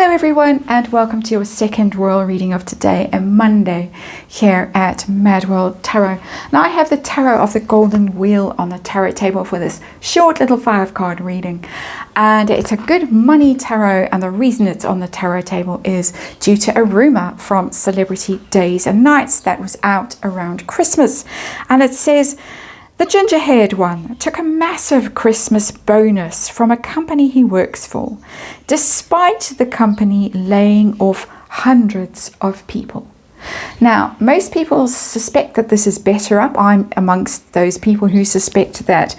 Hello everyone, and welcome to your second royal reading of today, a Monday here at MadWorldTarot. Now I have the Tarot of the Golden Wheel on the tarot table for this short little 5-card reading, and it's a good money tarot, and the reason it's on the tarot table is due to a rumor from Celebrity Days and Nights that was out around Christmas, and it says the ginger-haired one took a massive Christmas bonus from a company he works for, despite the company laying off hundreds of people. Now, most people suspect that this is BetterUp. I'm amongst those people who suspect that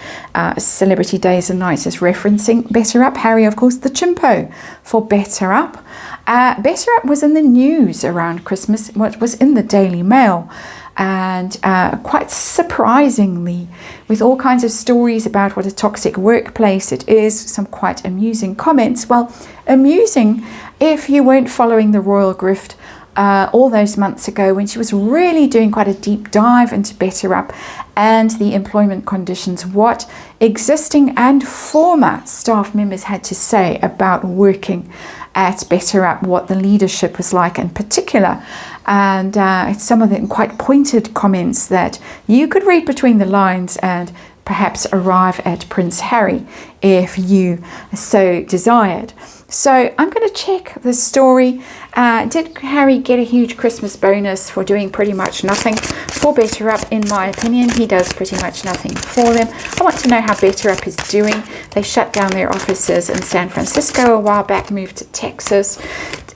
Celebrity Days and Nights is referencing BetterUp. Harry, of course, the chimpo for BetterUp. BetterUp was in the news around Christmas. It was in the Daily Mail. And quite surprisingly, with all kinds of stories about what a toxic workplace it is, some quite amusing comments. Well, amusing if you weren't following the royal grift all those months ago when she was really doing quite a deep dive into BetterUp and the employment conditions, what existing and former staff members had to say about working at BetterUp, what the leadership was like in particular. And it's some of the quite pointed comments that you could read between the lines and perhaps arrive at Prince Harry if you so desired. So I'm going to check the story. Did Harry get a huge Christmas bonus for doing pretty much nothing for BetterUp? In my opinion, he does pretty much nothing for them. I want to know how BetterUp is doing. They shut down their offices in San Francisco a while back, moved to Texas.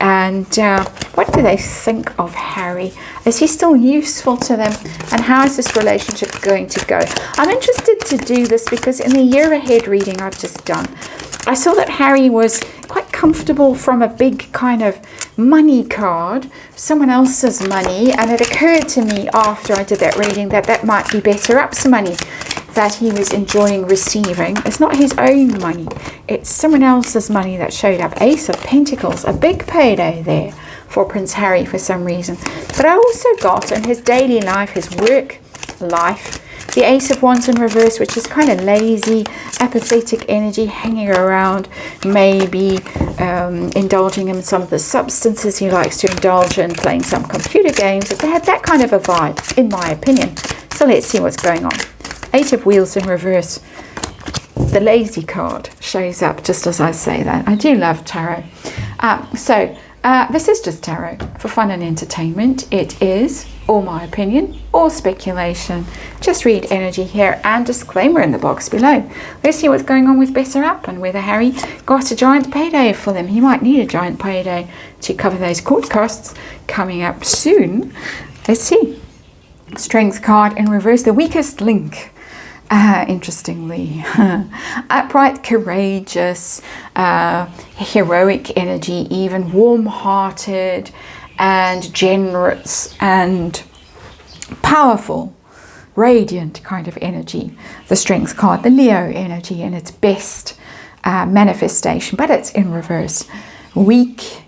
And what do they think of Harry? Is he still useful to them? And how is this relationship going to go? I'm interested to do this because in the year ahead reading I've just done, I saw that Harry was quite comfortable from a big kind of money card, someone else's money, and it occurred to me after I did that reading that that might be BetterUp's money that he was enjoying receiving. It's not his own money, it's someone else's money that showed up. Ace of Pentacles, a big payday there for Prince Harry for some reason. But I also got in his daily life, his work life, the Ace of Wands in reverse, which is kind of lazy, apathetic energy, hanging around, maybe indulging in some of the substances he likes to indulge in, playing some computer games. They had that kind of a vibe, in my opinion. So let's see what's going on. Eight of Wheels in reverse. The lazy card shows up just as I say that. I do love tarot. This is just tarot for fun and entertainment. It is all my opinion or speculation. Just read energy here and disclaimer in the box below. Let's see what's going on with BetterUp and whether Harry got a giant payday for them. He might need a giant payday to cover those court costs coming up soon. Let's see. Strength card in reverse, the weakest link. Interestingly, upright, courageous, heroic energy, even warm-hearted and generous and powerful, radiant kind of energy. The Strength card, the Leo energy in its best manifestation, but it's in reverse. Weak,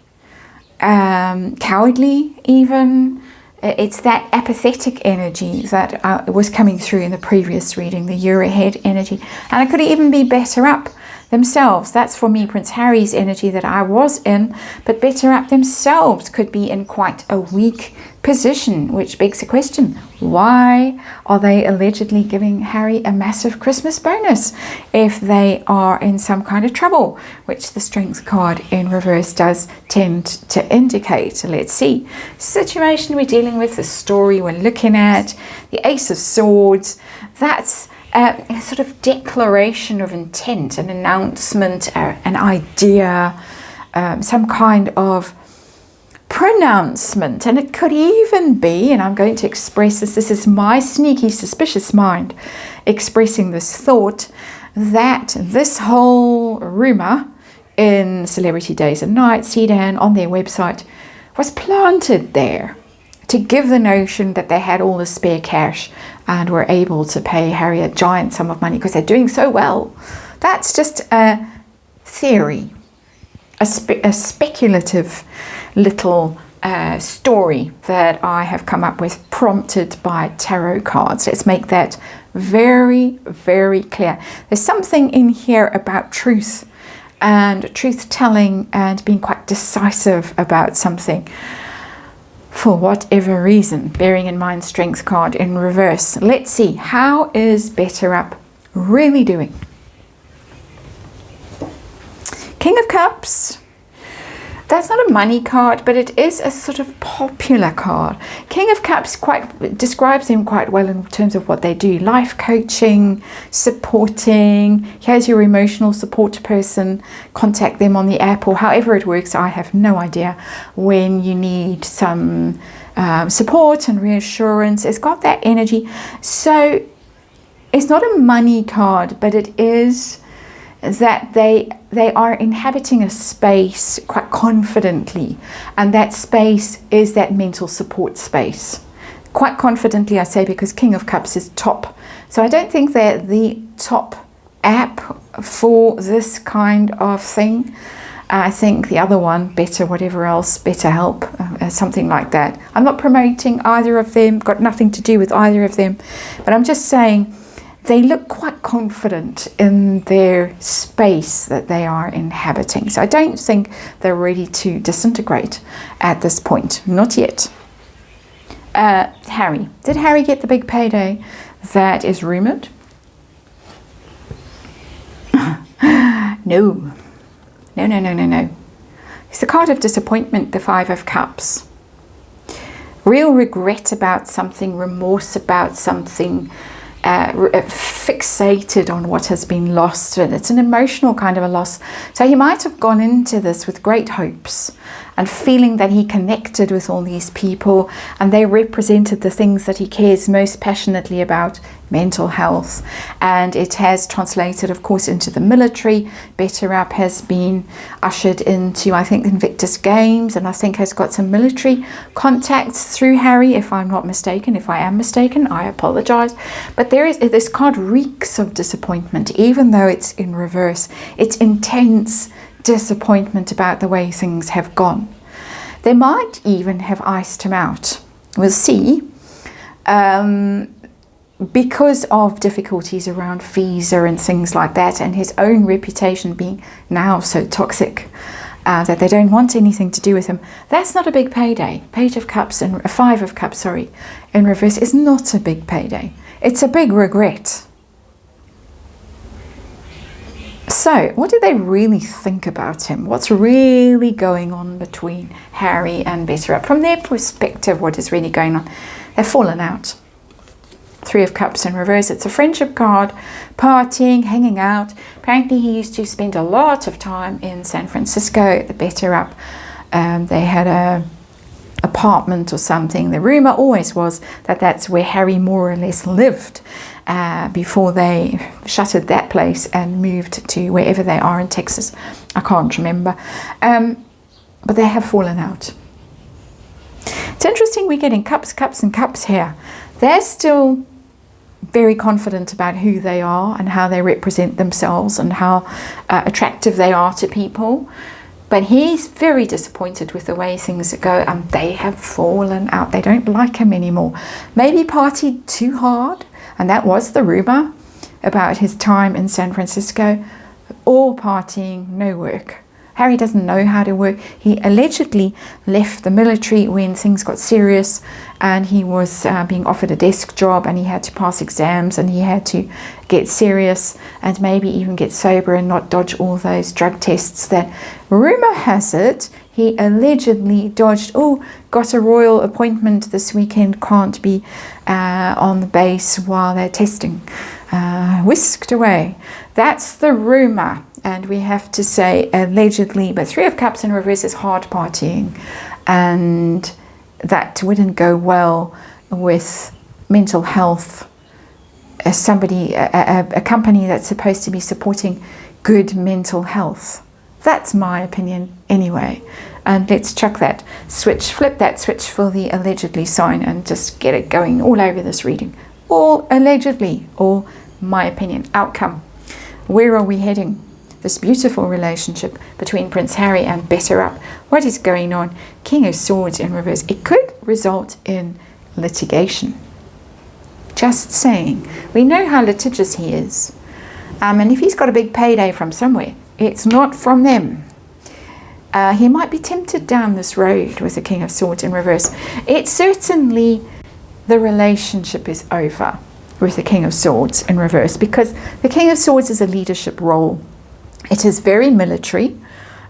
cowardly even. It's that apathetic energy that was coming through in the previous reading, the year ahead energy. And it could even be BetterUp themselves. That's for me Prince Harry's energy that I was in, but BetterUp themselves could be in quite a weak position, which begs the question, why are they allegedly giving Harry a massive Christmas bonus if they are in some kind of trouble, which the Strength card in reverse does tend to indicate. So let's see. Situation we're dealing with, the story we're looking at, the Ace of Swords, that's a sort of declaration of intent, an announcement, an idea, some kind of pronouncement. And it could even be, and I'm going to express this is my sneaky suspicious mind expressing this thought, that this whole rumor in Celebrity Days and Nights, Sedan on their website, was planted there to give the notion that they had all the spare cash and were able to pay Harry a giant sum of money because they're doing so well. That's just a theory, a speculative little story that I have come up with, prompted by tarot cards. Let's make that very, very clear. There's something in here about truth and truth-telling and being quite decisive about something for whatever reason, bearing in mind Strength card in reverse. Let's see, how is BetterUp really doing? King of Cups. That's not a money card, but it is a sort of popular card. King of Cups quite describes them quite well in terms of what they do. Life coaching, supporting. Here's your emotional support person. Contact them on the app or however it works. I have no idea. When you need some support and reassurance. It's got that energy. So it's not a money card, but it is that they are inhabiting a space quite confidently, and that space is that mental support space. Quite confidently, I say, because King of Cups is top. So I don't think they're the top app for this kind of thing. I think the other one, Better whatever else, BetterHelp, something like that. I'm not promoting either of them, got nothing to do with either of them, but I'm just saying they look quite confident in their space that they are inhabiting. So I don't think they're ready to disintegrate at this point. Not yet. Harry. Did Harry get the big payday that is rumored? No. No. It's the card of disappointment, the Five of Cups. Real regret about something, remorse about something, fixated on what has been lost, and it's an emotional kind of a loss. So he might have gone into this with great hopes and feeling that he connected with all these people and they represented the things that he cares most passionately about, mental health, and it has translated, of course, into the military. BetterUp has been ushered into, I think, Invictus Games, and I think has got some military contacts through Harry, if I'm not mistaken. If I am mistaken, I apologize. But this card reeks of disappointment, even though it's in reverse. It's intense disappointment about the way things have gone. They might even have iced him out. We'll see. Because of difficulties around visa and things like that, and his own reputation being now so toxic that they don't want anything to do with him. That's not a big payday. Page of Cups and Five of Cups, sorry, in reverse is not a big payday. It's a big regret. So, what do they really think about him? What's really going on between Harry and BetterUp? From their perspective, what is really going on? They've fallen out. Three of Cups in reverse. It's a friendship card, partying, hanging out. Apparently he used to spend a lot of time in San Francisco at the BetterUp. They had a apartment or something. The rumor always was that that's where Harry more or less lived before they shuttered that place and moved to wherever they are in Texas. I can't remember. But they have fallen out. It's interesting we're getting cups and cups here. They're still very confident about who they are and how they represent themselves and how attractive they are to people. But he's very disappointed with the way things go, and they have fallen out. They don't like him anymore. Maybe partied too hard, and that was the rumor about his time in San Francisco. All partying, no work. Harry doesn't know how to work. He allegedly left the military when things got serious, and he was being offered a desk job, and he had to pass exams, and he had to get serious and maybe even get sober and not dodge all those drug tests that rumor has it he allegedly dodged. Oh, got a royal appointment this weekend, can't be on the base while they're testing. Whisked away. That's the rumor. And we have to say allegedly, but Three of Cups in reverse is hard partying, and that wouldn't go well with mental health. As somebody, a company that's supposed to be supporting good mental health. That's my opinion anyway. And let's chuck that switch, flip that switch for the allegedly sign and just get it going all over this reading. All allegedly, all my opinion. Outcome. Where are we heading? This beautiful relationship between Prince Harry and BetterUp. What is going on? King of Swords in reverse. It could result in litigation. Just saying. We know how litigious he is. And if he's got a big payday from somewhere, it's not from them. He might be tempted down this road with the King of Swords in reverse. It's certainly the relationship is over with the King of Swords in reverse, because the King of Swords is a leadership role. It is very military,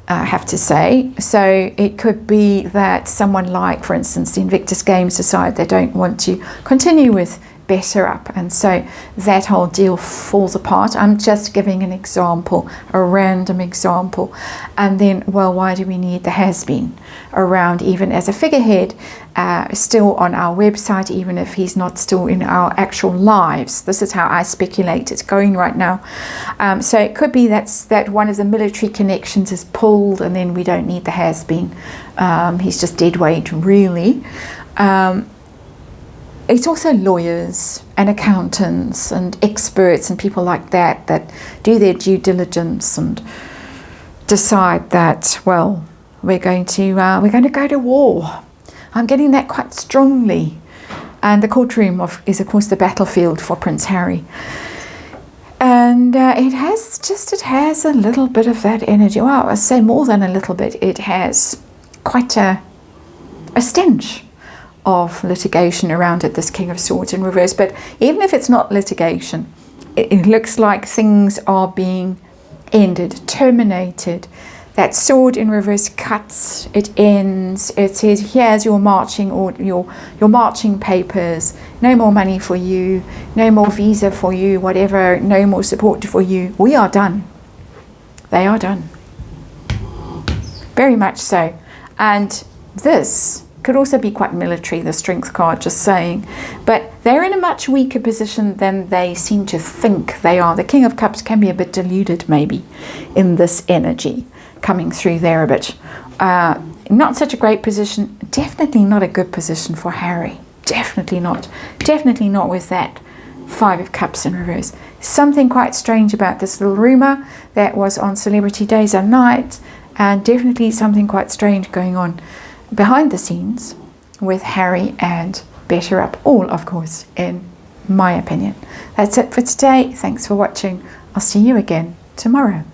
I have to say. So it could be that someone like, for instance, the Invictus Games decide they don't want to continue with BetterUp, and so that whole deal falls apart. I'm just giving an example, a random example. And then, well, why do we need the has-been around even as a figurehead, still on our website, even if he's not still in our actual lives? This is how I speculate it's going right now. So it could be that one of the military connections is pulled, and then we don't need the has-been. He's just dead weight, really. It's also lawyers and accountants and experts and people like that do their due diligence and decide that, well, we're going to go to war. I'm getting that quite strongly. And the courtroom is of course the battlefield for Prince Harry. And it has a little bit of that energy. Well, I say more than a little bit. It has quite a stench of litigation around it, this King of Swords in reverse. But even if it's not litigation, it looks like things are being ended, terminated. That sword in reverse cuts, it ends. It says, here's your marching or your marching papers. No more money for you, no more visa for you, whatever, no more support for you. We are done. They are done. Very much so. And this could also be quite military, the Strength card, just saying. But they're in a much weaker position than they seem to think they are. The King of Cups can be a bit deluded, maybe, in this energy coming through there a bit. Not such a great position. Definitely not a good position for Harry. Definitely not. Definitely not with that Five of Cups in reverse. Something quite strange about this little rumour that was on Celebrity Days and Nights, and definitely something quite strange going on behind the scenes with Harry and BetterUp, all of course in my opinion. That's it for today. Thanks for watching. I'll see you again tomorrow.